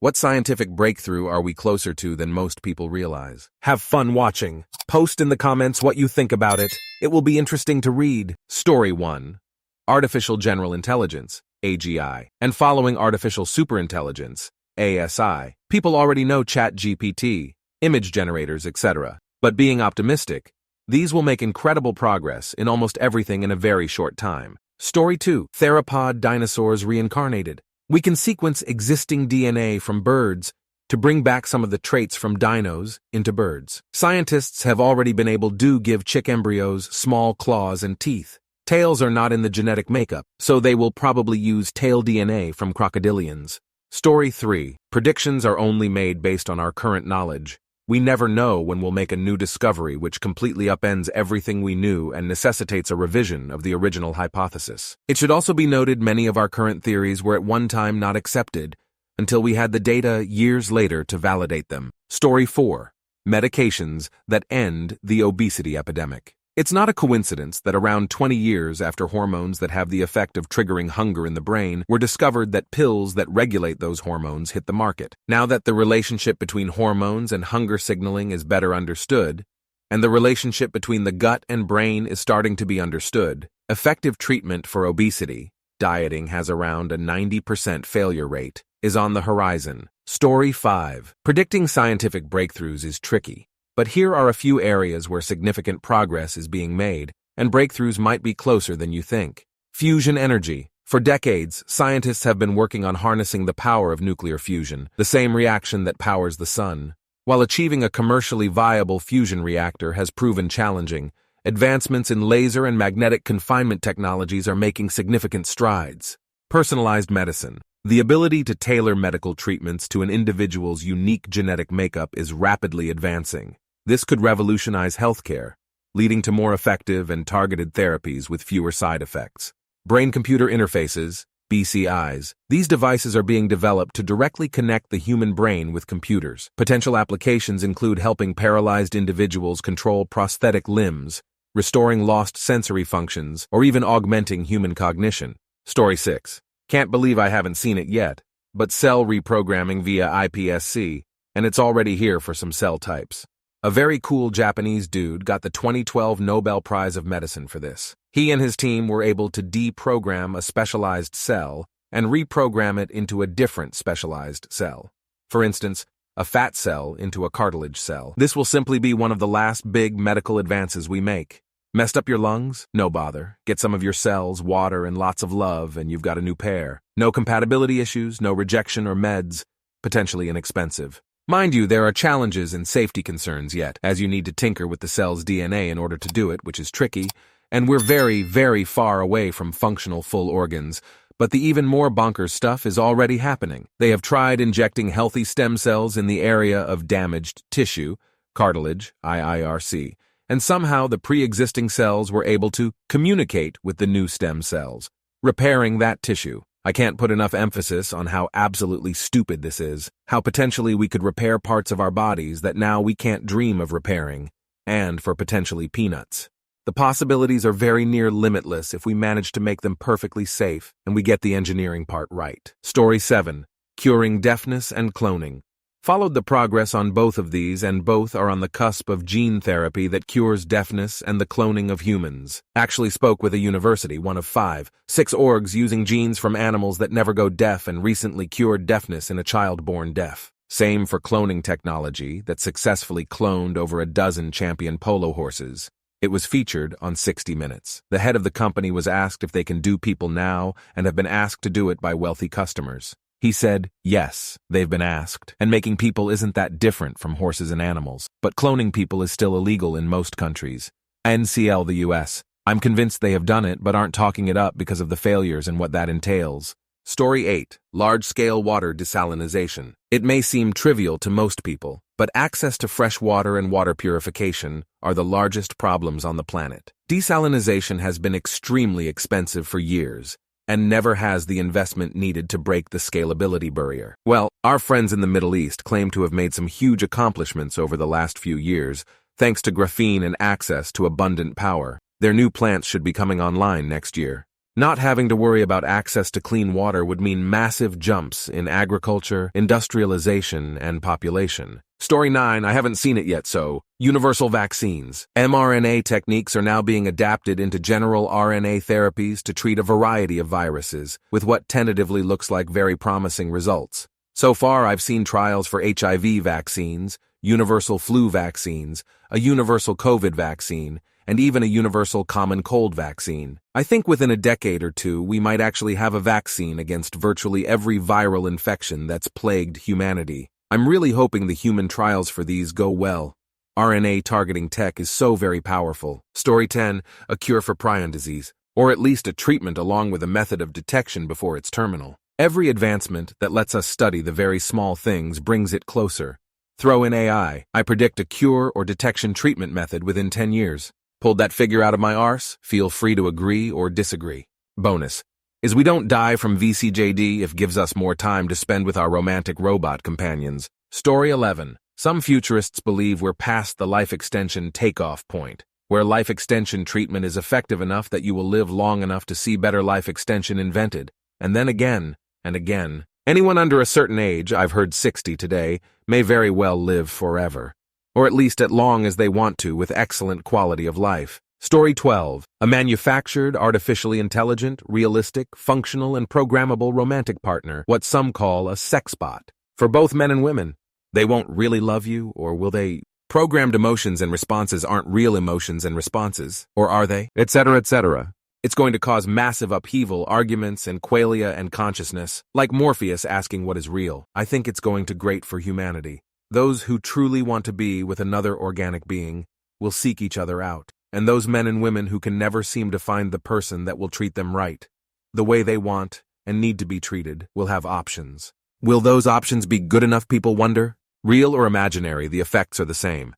What scientific breakthrough are we closer to than most people realize? Have fun watching. Post in the comments what you think about it. It will be interesting to read. Story 1. Artificial General Intelligence, AGI, and following Artificial Superintelligence, ASI. People already know ChatGPT, image generators, etc. But being optimistic, these will make incredible progress in almost everything in a very short time. Story 2. Theropod dinosaurs reincarnated. We can sequence existing DNA from birds to bring back some of the traits from dinos into birds. Scientists have already been able to give chick embryos small claws and teeth. Tails are not in the genetic makeup, so they will probably use tail DNA from crocodilians. Story 3. Predictions are only made based on our current knowledge. We never know when we'll make a new discovery which completely upends everything we knew and necessitates a revision of the original hypothesis. It should also be noted many of our current theories were at one time not accepted until we had the data years later to validate them. Story 4. Medications that end the obesity epidemic. It's not a coincidence that around 20 years after hormones that have the effect of triggering hunger in the brain were discovered that pills that regulate those hormones hit the market. Now that the relationship between hormones and hunger signaling is better understood, and the relationship between the gut and brain is starting to be understood, effective treatment for obesity, dieting has around a 90% failure rate, is on the horizon. Story 5. Predicting scientific breakthroughs is tricky. But here are a few areas where significant progress is being made, and breakthroughs might be closer than you think. Fusion energy. For decades, scientists have been working on harnessing the power of nuclear fusion, the same reaction that powers the sun. While achieving a commercially viable fusion reactor has proven challenging, advancements in laser and magnetic confinement technologies are making significant strides. Personalized medicine. The ability to tailor medical treatments to an individual's unique genetic makeup is rapidly advancing. This could revolutionize healthcare, leading to more effective and targeted therapies with fewer side effects. Brain-computer interfaces, BCIs. These devices are being developed to directly connect the human brain with computers. Potential applications include helping paralyzed individuals control prosthetic limbs, restoring lost sensory functions, or even augmenting human cognition. Story 6. Can't believe I haven't seen it yet, but cell reprogramming via iPSC, and it's already here for some cell types. A very cool Japanese dude got the 2012 Nobel Prize of Medicine for this. He and his team were able to deprogram a specialized cell and reprogram it into a different specialized cell. For instance, a fat cell into a cartilage cell. This will simply be one of the last big medical advances we make. Messed up your lungs? No bother. Get some of your cells, water, and lots of love, and you've got a new pair. No compatibility issues, no rejection or meds. Potentially inexpensive. Mind you, there are challenges and safety concerns yet, as you need to tinker with the cell's DNA in order to do it, which is tricky, and we're very, very far away from functional full organs. But the even more bonkers stuff is already happening. They have tried injecting healthy stem cells in the area of damaged tissue, cartilage, IIRC, and somehow the pre-existing cells were able to communicate with the new stem cells, repairing that tissue. I can't put enough emphasis on how absolutely stupid this is, how potentially we could repair parts of our bodies that now we can't dream of repairing, and for potentially peanuts. The possibilities are very near limitless if we manage to make them perfectly safe and we get the engineering part right. Story 7. Curing deafness and cloning. Followed the progress on both of these, and both are on the cusp of gene therapy that cures deafness and the cloning of humans. Actually spoke with a university, one of 5, 6 orgs using genes from animals that never go deaf and recently cured deafness in a child born deaf. Same for cloning technology that successfully cloned over a dozen champion polo horses. It was featured on 60 Minutes. The head of the company was asked if they can do people now and have been asked to do it by wealthy customers. He said, yes, they've been asked, and making people isn't that different from horses and animals. But cloning people is still illegal in most countries. NCL the US. I'm convinced they have done it but aren't talking it up because of the failures and what that entails. Story 8. Large-scale water desalination. It may seem trivial to most people, but access to fresh water and water purification are the largest problems on the planet. Desalination has been extremely expensive for years, and never has the investment needed to break the scalability barrier. Well, our friends in the Middle East claim to have made some huge accomplishments over the last few years, thanks to graphene and access to abundant power. Their new plants should be coming online next year. Not having to worry about access to clean water would mean massive jumps in agriculture, industrialization, and population. Story 9, I haven't seen it yet, so universal vaccines. mRNA techniques are now being adapted into general RNA therapies to treat a variety of viruses, with what tentatively looks like very promising results. So far, I've seen trials for HIV vaccines, universal flu vaccines, a universal COVID vaccine, and even a universal common cold vaccine. I think within a decade or two, we might actually have a vaccine against virtually every viral infection that's plagued humanity. I'm really hoping the human trials for these go well. RNA targeting tech is so very powerful. Story 10, a cure for prion disease, or at least a treatment along with a method of detection before it's terminal. Every advancement that lets us study the very small things brings it closer. Throw in AI, I predict a cure or detection treatment method within 10 years. Pulled that figure out of my arse? Feel free to agree or disagree. Bonus is we don't die from VCJD if gives us more time to spend with our romantic robot companions. Story 11. Some futurists believe we're past the life extension takeoff point, where life extension treatment is effective enough that you will live long enough to see better life extension invented, and then again and again. Anyone under a certain age, I've heard 60 today, may very well live forever, or at least as long as they want to with excellent quality of life. Story 12. A manufactured, artificially intelligent, realistic, functional, and programmable romantic partner, what some call a sex bot. For both men and women. They won't really love you, or will they? Programmed emotions and responses aren't real emotions and responses, or are they? Etc., etc. It's going to cause massive upheaval, arguments, and qualia and consciousness, like Morpheus asking what is real. I think it's going to grate for humanity. Those who truly want to be with another organic being will seek each other out. And those men and women who can never seem to find the person that will treat them right, the way they want and need to be treated, will have options. Will those options be good enough, people wonder? Real or imaginary, the effects are the same.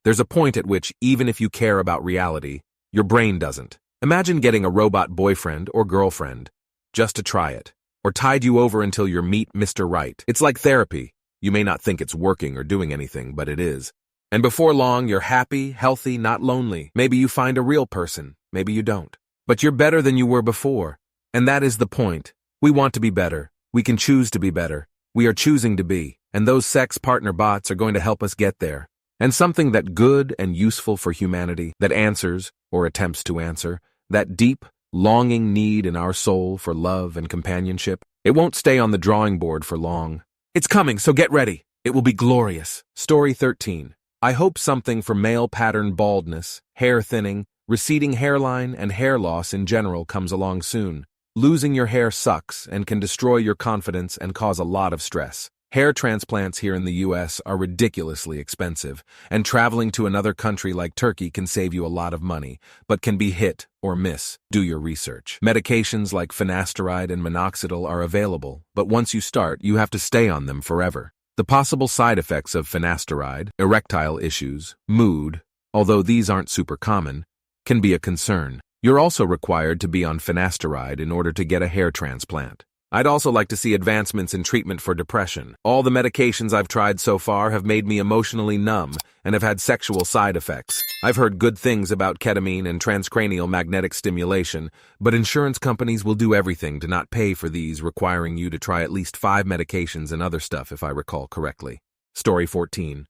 There's a point at which, even if you care about reality, your brain doesn't. Imagine getting a robot boyfriend or girlfriend, just to try it, or tide you over until you meet Mr. Right. It's like therapy. You may not think it's working or doing anything, but it is. And before long, you're happy, healthy, not lonely. Maybe you find a real person. Maybe you don't. But you're better than you were before. And that is the point. We want to be better. We can choose to be better. We are choosing to be. And those sex partner bots are going to help us get there. And something that good and useful for humanity, that answers, or attempts to answer, that deep, longing need in our soul for love and companionship, it won't stay on the drawing board for long. It's coming, so get ready. It will be glorious. Story 13. I hope something for male pattern baldness, hair thinning, receding hairline, and hair loss in general comes along soon. Losing your hair sucks and can destroy your confidence and cause a lot of stress. Hair transplants here in the US are ridiculously expensive, and traveling to another country like Turkey can save you a lot of money, but can be hit or miss. Do your research. Medications like finasteride and minoxidil are available, but once you start, you have to stay on them forever. The possible side effects of finasteride, erectile issues, mood, although these aren't super common, can be a concern. You're also required to be on finasteride in order to get a hair transplant. I'd also like to see advancements in treatment for depression. All the medications I've tried so far have made me emotionally numb and have had sexual side effects. I've heard good things about ketamine and transcranial magnetic stimulation, but insurance companies will do everything to not pay for these, requiring you to try at least 5 medications and other stuff if I recall correctly. Story 14.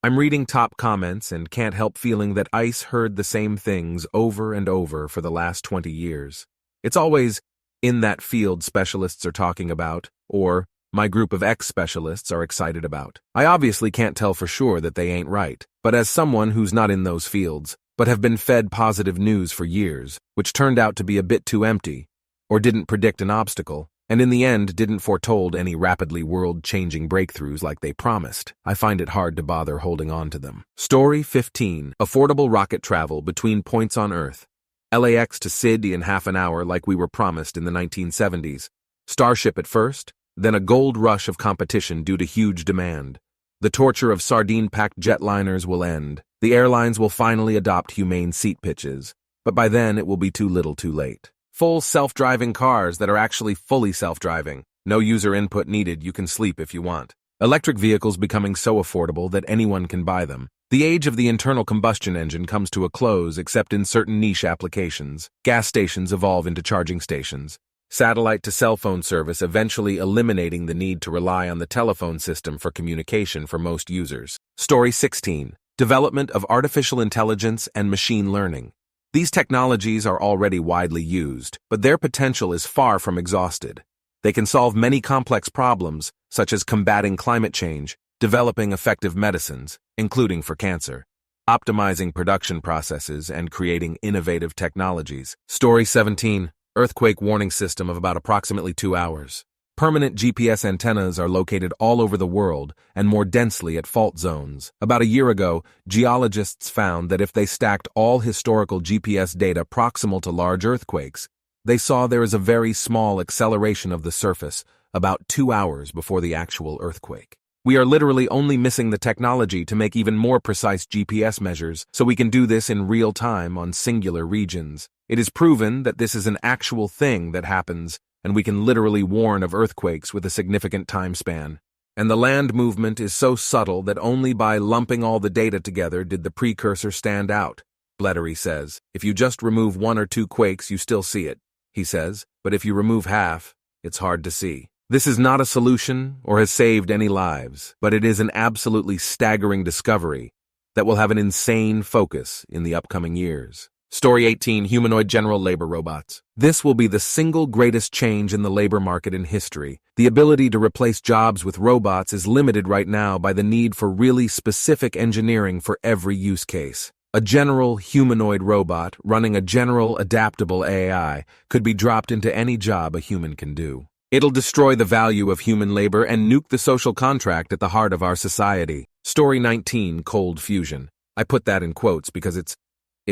I'm reading top comments and can't help feeling that ICE heard the same things over and over for the last 20 years. It's always, in that field specialists are talking about, or my group of ex-specialists are excited about. I obviously can't tell for sure that they ain't right, but as someone who's not in those fields, but have been fed positive news for years, which turned out to be a bit too empty, or didn't predict an obstacle, and in the end didn't foretold any rapidly world-changing breakthroughs like they promised, I find it hard to bother holding on to them. Story 15. Affordable rocket travel between points on Earth. LAX to Sydney in half an hour like we were promised in the 1970s. Starship at first, then a gold rush of competition due to huge demand. The torture of sardine-packed jetliners will end. The airlines will finally adopt humane seat pitches, but by then it will be too little too late. Full self-driving cars that are actually fully self-driving. No user input needed, you can sleep if you want. Electric vehicles becoming so affordable that anyone can buy them. The age of the internal combustion engine comes to a close except in certain niche applications. Gas stations evolve into charging stations. Satellite to cell phone service eventually eliminating the need to rely on the telephone system for communication for most users. Story 16. Development of artificial intelligence and machine learning. These technologies are already widely used, but their potential is far from exhausted. They can solve many complex problems, such as combating climate change, developing effective medicines, including for cancer, optimizing production processes, and creating innovative technologies. Story 17. Earthquake warning system of about approximately 2 hours. Permanent GPS antennas are located all over the world and more densely at fault zones. About a year ago, geologists found that if they stacked all historical GPS data proximal to large earthquakes, they saw there is a very small acceleration of the surface, about 2 hours before the actual earthquake. We are literally only missing the technology to make even more precise GPS measures, so we can do this in real time on singular regions. It is proven that this is an actual thing that happens, and we can literally warn of earthquakes with a significant time span. And the land movement is so subtle that only by lumping all the data together did the precursor stand out. Blettery says, if you just remove 1 or 2 quakes, you still see it, he says, but if you remove half, it's hard to see. This is not a solution or has saved any lives, but it is an absolutely staggering discovery that will have an insane focus in the upcoming years. Story 18. Humanoid general labor robots. This will be the single greatest change in the labor market in history. The ability to replace jobs with robots is limited right now by the need for really specific engineering for every use case. A general humanoid robot running a general adaptable AI could be dropped into any job a human can do. It'll destroy the value of human labor and nuke the social contract at the heart of our society. Story 19. Cold fusion. I put that in quotes because it's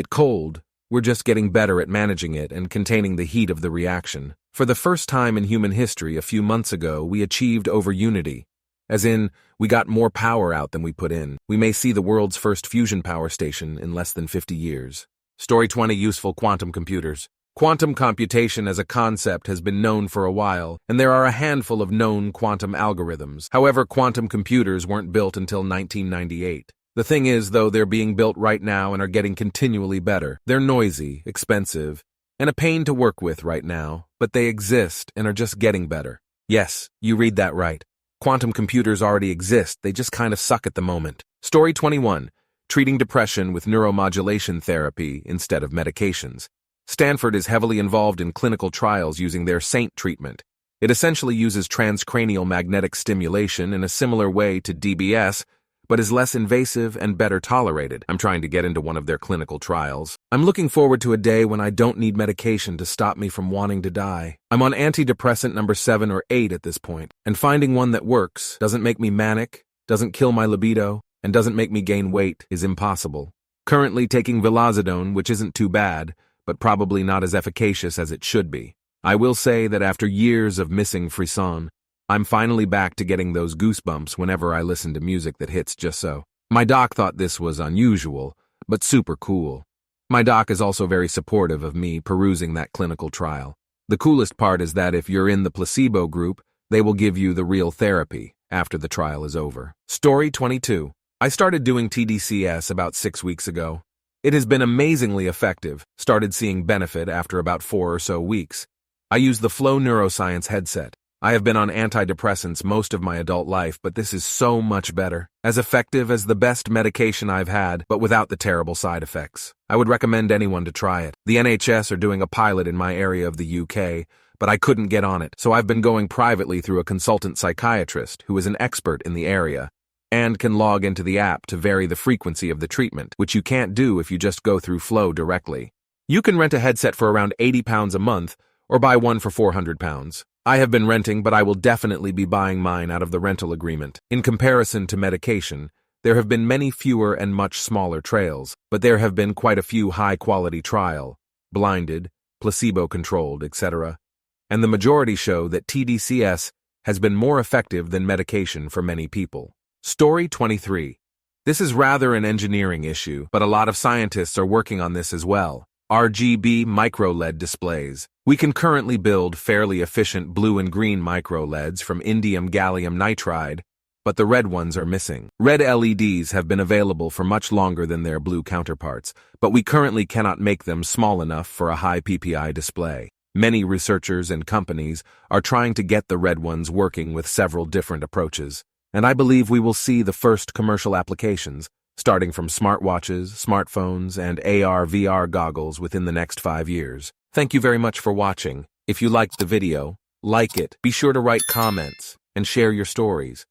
cold. We're just getting better at managing it and containing the heat of the reaction. For the first time in human history a few months ago, we achieved over-unity. As in, we got more power out than we put in. We may see the world's first fusion power station in less than 50 years. Story 20. Useful quantum computers. Quantum computation as a concept has been known for a while, and there are a handful of known quantum algorithms. However, quantum computers weren't built until 1998. The thing is, though, they're being built right now and are getting continually better. They're noisy, expensive, and a pain to work with right now, but they exist and are just getting better. Yes, you read that right. Quantum computers already exist, they just kind of suck at the moment. Story 21. Treating depression with neuromodulation therapy instead of medications. Stanford is heavily involved in clinical trials using their SAINT treatment. It essentially uses transcranial magnetic stimulation in a similar way to DBS, but is less invasive and better tolerated. I'm trying to get into one of their clinical trials. I'm looking forward to a day when I don't need medication to stop me from wanting to die. I'm on antidepressant number 7 or 8 at this point, and finding one that works, doesn't make me manic, doesn't kill my libido, and doesn't make me gain weight is impossible. Currently taking vilazodone, which isn't too bad, but probably not as efficacious as it should be. I will say that after years of missing frisson, I'm finally back to getting those goosebumps whenever I listen to music that hits just so. My doc thought this was unusual, but super cool. My doc is also very supportive of me perusing that clinical trial. The coolest part is that if you're in the placebo group, they will give you the real therapy after the trial is over. Story 22. I started doing TDCS about 6 weeks ago. It has been amazingly effective, started seeing benefit after about 4 or so weeks. I use the Flow Neuroscience headset. I have been on antidepressants most of my adult life, but this is so much better. As effective as the best medication I've had, but without the terrible side effects. I would recommend anyone to try it. The NHS are doing a pilot in my area of the UK, but I couldn't get on it, so I've been going privately through a consultant psychiatrist who is an expert in the area, and can log into the app to vary the frequency of the treatment, which you can't do if you just go through Flow directly. You can rent a headset for around £80 a month, or buy one for £400. I have been renting, but I will definitely be buying mine out of the rental agreement. In comparison to medication, there have been many fewer and much smaller trails, but there have been quite a few high-quality trial, blinded, placebo-controlled, etc., and the majority show that TDCS has been more effective than medication for many people. Story 23. This is rather an engineering issue, but a lot of scientists are working on this as well. RGB micro-LED displays. We can currently build fairly efficient blue and green micro-LEDs from indium gallium nitride, but the red ones are missing. Red LEDs have been available for much longer than their blue counterparts, but we currently cannot make them small enough for a high PPI display. Many researchers and companies are trying to get the red ones working with several different approaches, and I believe we will see the first commercial applications, starting from smartwatches, smartphones, and AR/VR goggles within the next 5 years. Thank you very much for watching. If you liked the video, like it, be sure to write comments, and share your stories.